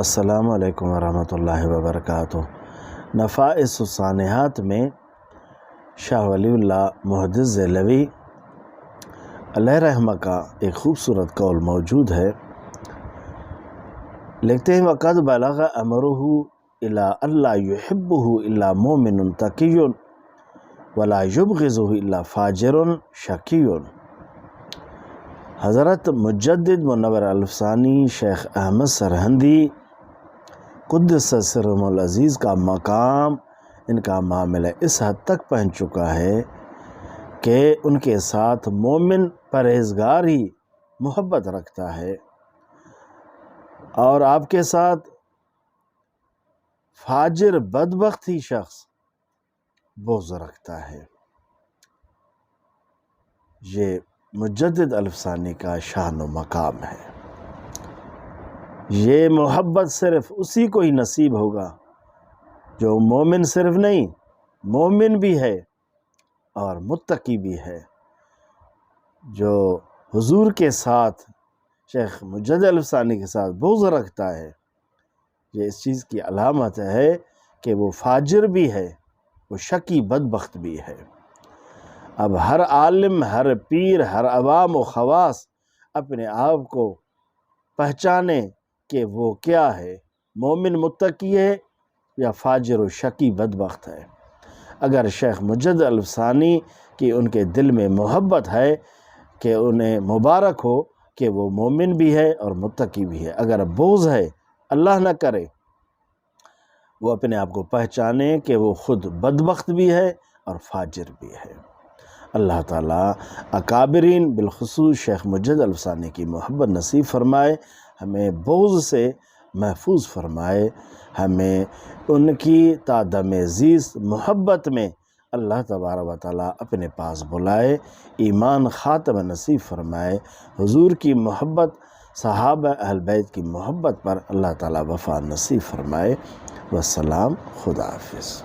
السلام علیکم ورحمۃ اللہ وبرکاتہ۔ نفائس الصانحات میں شاہ ولی اللہ محدث دہلوی علیہ رحمہ کا ایک خوبصورت قول موجود ہے۔ لکھتے ہیں وَقَدْ بَلَغَ أَمْرُهُ إِلَىٰ أَلَّا يُحِبُّهُ إِلَّا مُؤْمِنٌ تَقِيٌّ وَلَا يُبْغِضُهُ إِلَّا فَاجِرٌ شَقِيٌّ۔ حضرت مجدد منور الافسانی شیخ احمد سرہندی قدس سرہم العزیز کا مقام، ان کا معاملہ اس حد تک پہنچ چکا ہے کہ ان کے ساتھ مومن پرہیزگار ہی محبت رکھتا ہے اور آپ کے ساتھ فاجر بدبخت ہی شخص بغض رکھتا ہے۔ یہ مجدد الافسانی کا شان و مقام ہے۔ یہ محبت صرف اسی کو ہی نصیب ہوگا جو مومن صرف نہیں، مومن بھی ہے اور متقی بھی ہے۔ جو حضور کے ساتھ شیخ مجدد الافسانی کے ساتھ بغض رکھتا ہے، یہ اس چیز کی علامت ہے کہ وہ فاجر بھی ہے، وہ شقی بدبخت بھی ہے۔ اب ہر عالم، ہر پیر، ہر عوام و خواص اپنے آپ کو پہچانے کہ وہ کیا ہے، مومن متقی ہے یا فاجر و شقی بدبخت ہے۔ اگر شیخ مجدد الافسانی کی ان کے دل میں محبت ہے کہ انہیں مبارک ہو کہ وہ مومن بھی ہے اور متقی بھی ہے۔ اگر بغض ہے، اللہ نہ کرے، وہ اپنے آپ کو پہچانے کہ وہ خود بدبخت بھی ہے اور فاجر بھی ہے۔ اللہ تعالیٰ اکابرین بالخصوص شیخ مجدد الافسانی کی محبت نصیب فرمائے، ہمیں بغض سے محفوظ فرمائے، ہمیں ان کی تا دم زیست محبت میں اللہ تبارک و تعالیٰ اپنے پاس بلائے، ایمان خاتمہ نصیب فرمائے، حضور کی محبت، صحابہ اہل بیت کی محبت پر اللہ تعالیٰ وفا نصیب فرمائے۔ والسلام، خدا حافظ۔